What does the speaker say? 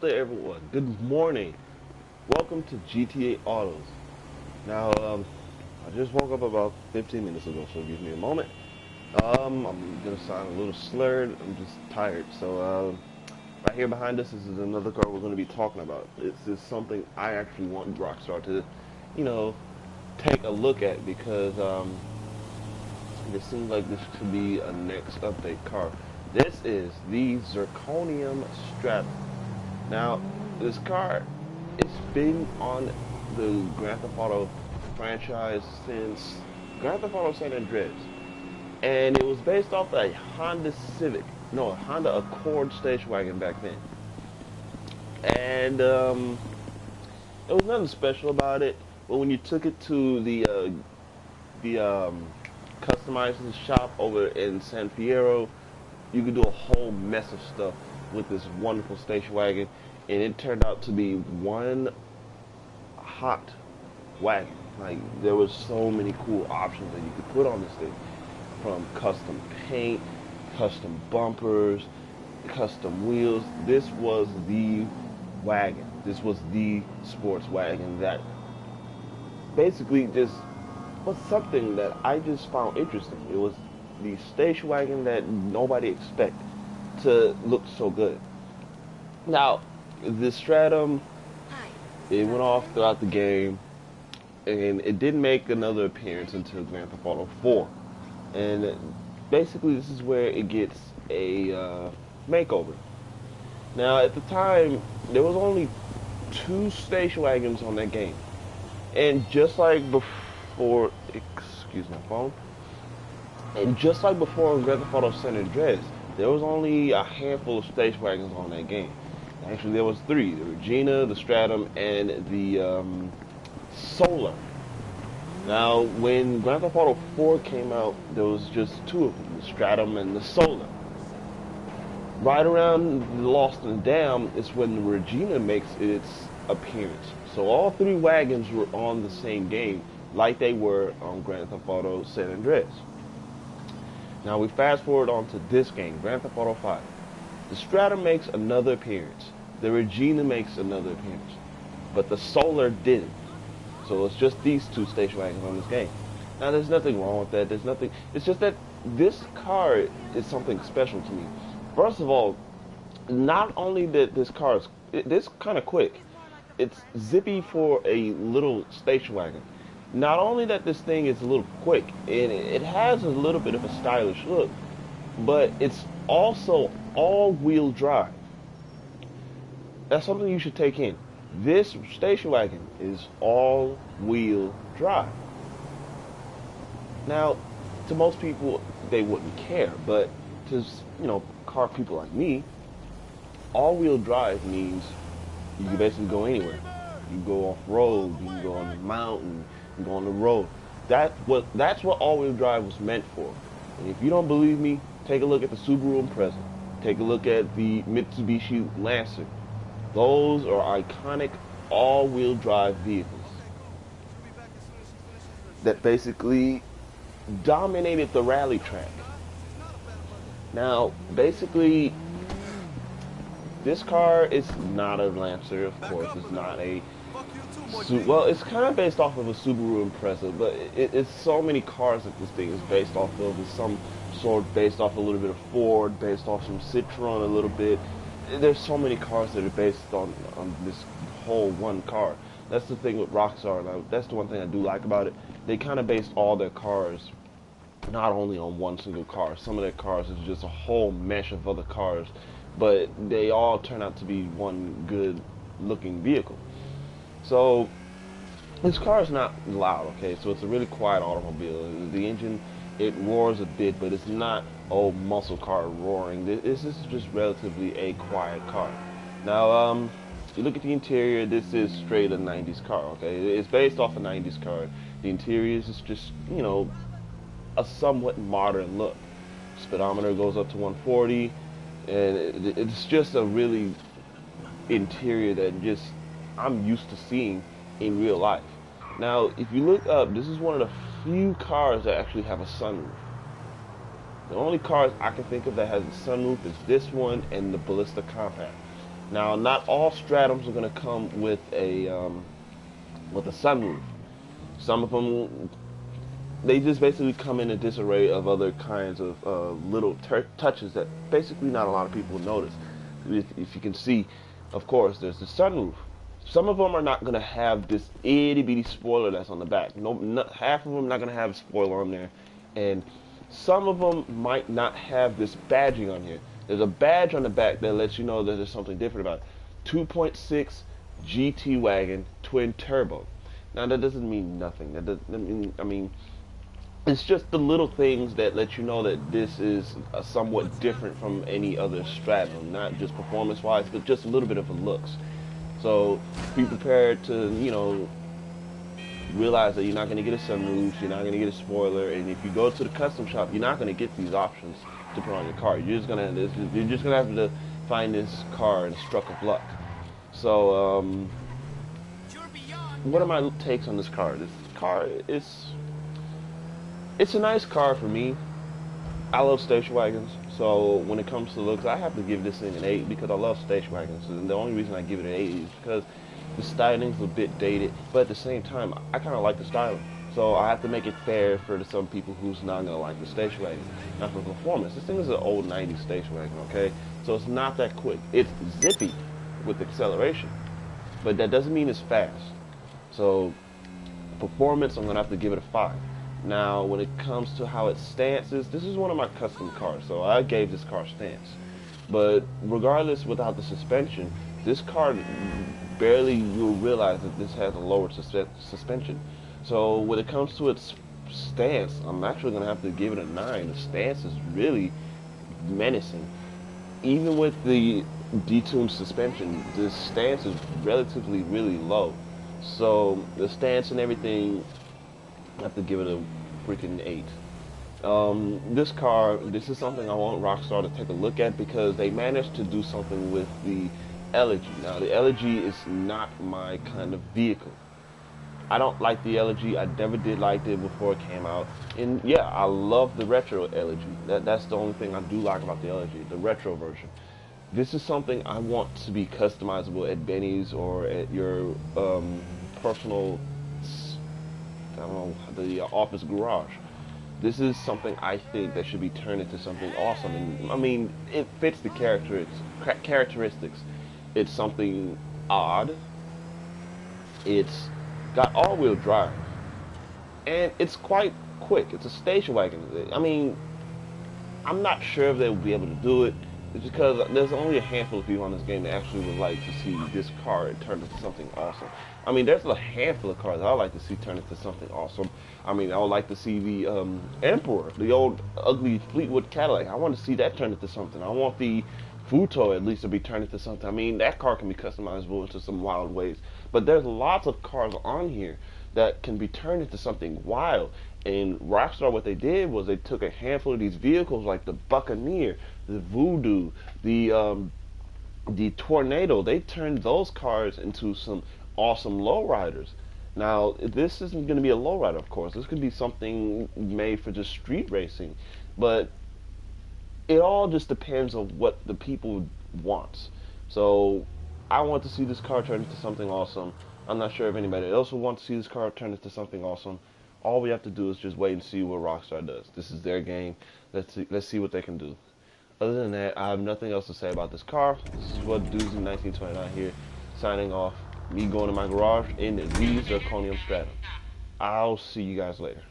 there, everyone. Good morning. Welcome to GTA Autos. Now, I just woke up about 15 minutes ago, so give me a moment. I'm gonna sound a little slurred. I'm just tired. So, right here behind us is another car we're gonna be talking about. This is something I actually want Rockstar to, you know, take a look at because it seems like this could be a next update car. This is the Zirconium Stratum. Now, this car, it's been on the Grand Theft Auto franchise since Grand Theft Auto San Andreas, and it was based off a Honda Civic, no, a Honda Accord station wagon back then. And there was nothing special about it, but when you took it to the customizing shop over in San Fierro, you could do a whole mess of stuff with this wonderful station wagon, and it turned out to be one hot wagon. Like, there was so many cool options that you could put on this thing, from custom paint, custom bumpers, custom wheels. This was the wagon. This was the sports wagon that basically just was something that I just found interesting. It was the station wagon that nobody expected to look so good. Now, the Stratum, it went off throughout the game, and it didn't make another appearance until Grand Theft Auto 4. And basically, this is where it gets a makeover. Now, at the time, there was only two station wagons on that game. And just like before, excuse my phone, and just like before in Grand Theft Auto San Andreas, there was only a handful of station wagons on that game. Actually, there was three: the Regina, the Stratum, and the Solar. Now, when Grand Theft Auto 4 came out, there was just two of them: the Stratum and the Solar. Right around Lost and Damned is when the Regina makes its appearance. So all three wagons were on the same game, like they were on Grand Theft Auto San Andreas. Now we fast forward on to this game, Grand Theft Auto 5. The Stratum makes another appearance. The Regina makes another appearance. But the Solar didn't. So it's just these two station wagons on this game. Now there's nothing wrong with that. There's nothing. It's just that this car is something special to me. First of all, not only that this car is this kind of quick. It's zippy for a little station wagon. Not only that this thing is a little quick, and it has a little bit of a stylish look, but it's also all-wheel drive. That's something you should take in. This station wagon is all-wheel drive. Now, to most people, they wouldn't care, but to, car people like me, all-wheel drive means you can basically go anywhere. You can go off-road, you can go on the mountain, you can go on the road. That's what all-wheel drive was meant for. And if you don't believe me, take a look at the Subaru Impreza. Take a look at the Mitsubishi Lancer. Those are iconic all-wheel drive vehicles that basically dominated the rally track. Now, basically, this car is not a Lancer, of course. It's not a... Well, it's kind of based off of a Subaru Impreza, but it's so many cars that this thing is based off of. It's some sort based off a little bit of Ford, based off some Citroen a little bit. There's so many cars that are based on this whole one car. That's the thing with Rockstar. Now, that's the one thing I do like about it. They kind of based all their cars not only on one single car. Some of their cars is just a whole mesh of other cars, but they all turn out to be one good looking vehicle. So this car is not loud, okay? So it's a really quiet automobile. The engine, it roars a bit, but it's not old muscle car roaring. This is just relatively a quiet car. Now, if you look at the interior, this is straight a 90s car, okay? It's based off a 90s car. The interior is just, a somewhat modern look. Speedometer goes up to 140, and it's just a really interior that just I'm used to seeing in real life. Now, if you look up, this is one of the few cars that actually have a sunroof. The only cars I can think of that has a sunroof is this one and the Ballista Compact. Now, not all Stratums are going to come with a sunroof. Some of them, they just basically come in a disarray of other kinds of little touches that basically not a lot of people notice. If you can see, of course, there's the sunroof. Some of them are not going to have this itty bitty spoiler that's on the back. No, half of them not going to have a spoiler on there, and some of them might not have this badging on here. There's a badge on the back that lets you know that there's something different about it. 2.6 GT wagon twin turbo. Now that doesn't mean nothing. That doesn't, I mean, it's just the little things that let you know that this is somewhat different from any other Stratum, not just performance-wise, but just a little bit of a looks. So be prepared to, realize that you're not going to get a sunroof, you're not going to get a spoiler, and if you go to the custom shop, you're not going to get these options to put on your car. You're just gonna have to find this car in a stroke of luck. So, what are my takes on this car? This car is, it's a nice car for me. I love station wagons, so when it comes to looks, I have to give this thing an 8 because I love station wagons. And the only reason I give it an 8 is because the styling's a bit dated, but at the same time, I kind of like the styling. So I have to make it fair for some people who's not going to like the station wagon. Now for performance, this thing is an old 90s station wagon, okay? So it's not that quick. It's zippy with acceleration, but that doesn't mean it's fast. So performance, I'm going to have to give it a 5. Now, when it comes to how it stances, this is one of my custom cars, so I gave this car stance. But regardless, without the suspension, this car barely, you'll realize that this has a lower suspension. So when it comes to its stance, I'm actually going to have to give it a 9. The stance is really menacing. Even with the detuned suspension, the stance is relatively really low. So the stance and everything, I have to give it a freaking 8. This car, this is something I want Rockstar to take a look at because they managed to do something with the Elegy. Now, the Elegy is not my kind of vehicle. I don't like the Elegy. I never did like it before it came out. And yeah, I love the retro Elegy. That's the only thing I do like about the Elegy, the retro version. This is something I want to be customizable at Benny's or at your personal, I don't know, the office garage. This is something I think that should be turned into something awesome. And I mean, it fits the characteristics. It's something odd. It's got all-wheel drive, and it's quite quick. It's a station wagon. I mean, I'm not sure if they'll be able to do it. It's because there's only a handful of people on this game that actually would like to see this car turn into something awesome. I mean, there's a handful of cars I would like to see turn into something awesome. I mean, I would like to see the Emperor, the old ugly Fleetwood Cadillac. I want to see that turn into something. I want the Futo at least to be turned into something. I mean, that car can be customizable into some wild ways. But there's lots of cars on here that can be turned into something wild. And Rockstar, what they did was they took a handful of these vehicles like the Buccaneer, the Voodoo, the Tornado. They turned those cars into some awesome lowriders. Now, this isn't going to be a lowrider, of course. This could be something made for just street racing. But it all just depends on what the people want. So I want to see this car turn into something awesome. I'm not sure if anybody else will want to see this car turn into something awesome. All we have to do is just wait and see what Rockstar does. This is their game. Let's see what they can do. Other than that, I have nothing else to say about this car. This is what Doozy 1929 here, signing off. Me going to my garage in the zirconium stratum. I'll see you guys later.